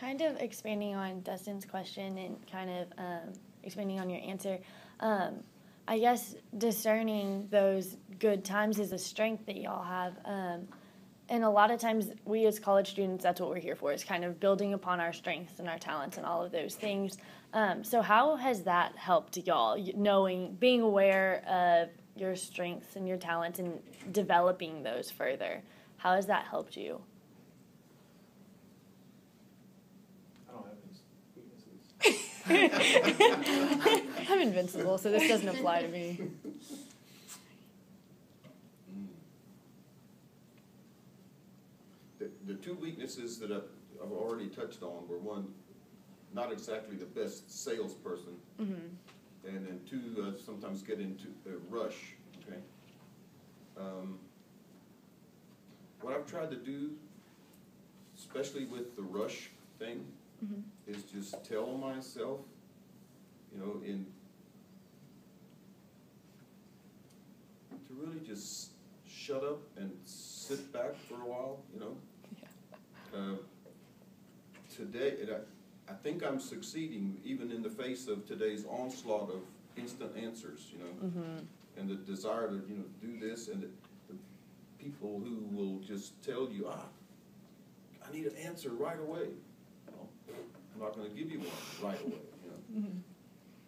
kind of expanding on Dustin's question and kind of expanding on your answer, I guess discerning those good times is a strength that y'all have. And a lot of times we as college students, that's what we're here for, is kind of building upon our strengths and our talents and all of those things. So how has that helped y'all, being aware of your strengths and your talents and developing those further? How has that helped you? I don't have any weaknesses. I'm invincible, so this doesn't apply to me. The two weaknesses that I've already touched on were, one, not exactly the best salesperson, and then two, sometimes get into a rush. Okay. What I've tried to do, especially with the rush thing, is just tell myself, to really just shut up and sit back for a while, Today, I think I'm succeeding even in the face of today's onslaught of instant answers, and the desire to, do this, and the people who will just tell you, I need an answer right away. Well, I'm not going to give you one right away,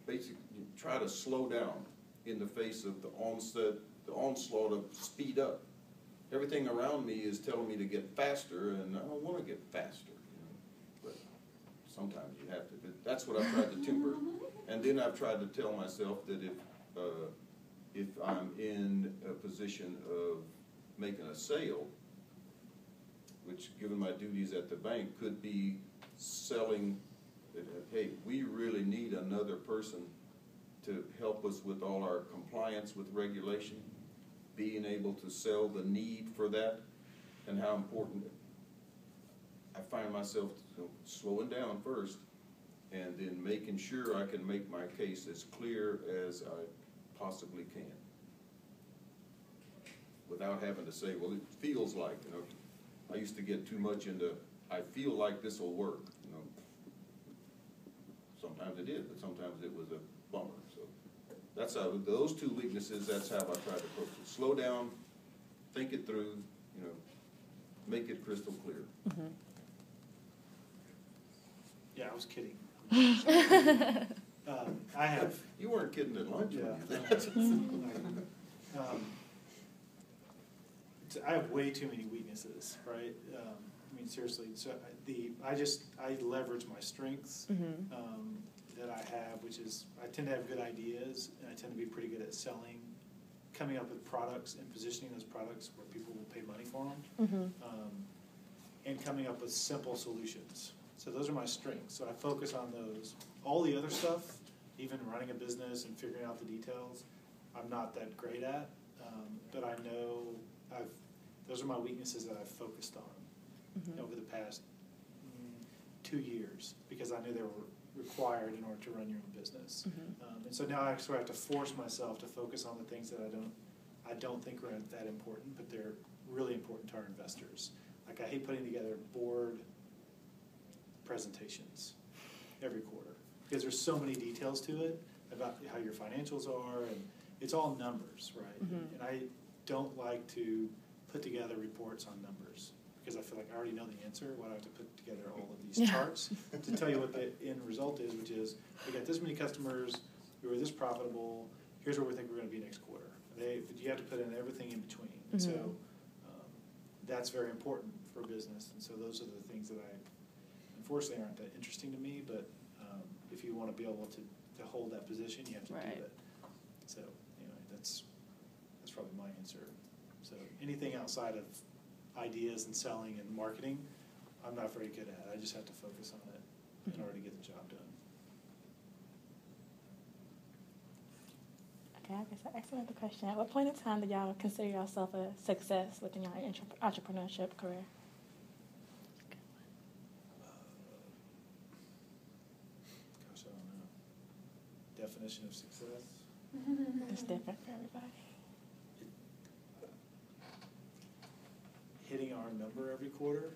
Basically, try to slow down in the face of the onslaught of speed up. Everything around me is telling me to get faster, and I don't want to get faster, but sometimes you have to. That's what I've tried to temper. And then I've tried to tell myself that if I'm in a position of making a sale, which given my duties at the bank could be selling, hey, we really need another person to help us with all our compliance with regulation, being able to sell the need for that, and how important. I find myself slowing down first, and then making sure I can make my case as clear as I possibly can, without having to say, well, it feels like, I used to get too much into, I feel like this will work, Sometimes it did, but sometimes it was a bummer. So that's how, those two weaknesses, that's how I try to approach it. Slow down, think it through, make it crystal clear. Yeah, I was kidding. I have. You weren't kidding at lunch. Yeah. I have way too many weaknesses, right? Seriously. So I leverage my strengths that I have, which is I tend to have good ideas, and I tend to be pretty good at selling, coming up with products and positioning those products where people will pay money for them, and coming up with simple solutions. So those are my strengths. So I focus on those. All the other stuff, even running a business and figuring out the details, I'm not that great at. But I know those are my weaknesses that I've focused on over the past 2 years, because I knew they were required in order to run your own business. And so now I actually have to force myself to focus on the things that I don't think are that important, but they're really important to our investors. Like, I hate putting together board presentations every quarter, because there's so many details to it about how your financials are, and it's all numbers, right? And I don't like to put together reports on numbers, because I feel like I already know the answer. Why do I have to put together all of these charts to tell you what the end result is, which is we got this many customers, we were this profitable, here's where we think we're going to be next quarter. You have to put in everything in between. So that's very important for a business. And so those are the things that unfortunately aren't that interesting to me, but if you want to be able to hold that position, you have to do it. So anyway, that's probably my answer. So anything outside of ideas and selling and marketing, I'm not very good at. I just have to focus on it in order to get the job done. Okay, I guess I asked another question. At what point in time did y'all consider yourself a success within your entrepreneurship career? Gosh, I don't know. Definition of success? It's different for everybody. Hitting our number every quarter,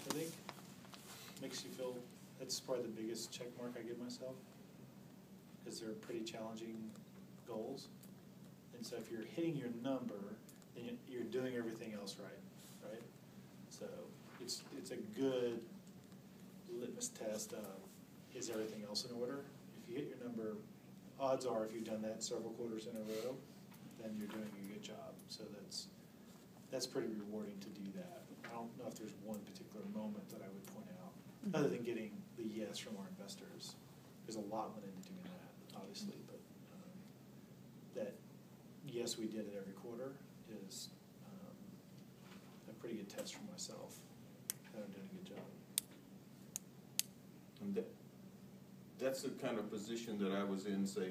I think. makes you feel, that's probably the biggest check mark I give myself, because they're pretty challenging goals. And so if you're hitting your number, then you're doing everything else right? So it's a good litmus test of, is everything else in order? If you hit your number, odds are if you've done that several quarters in a row, then you're doing a good job. So that's pretty rewarding to do that. I don't know if there's one particular moment that I would point out, other than getting the yes from our investors. There's a lot went into doing that, obviously, but that yes, we did it every quarter is a pretty good test for myself that I'm doing a good job. And that's the kind of position that I was in, say,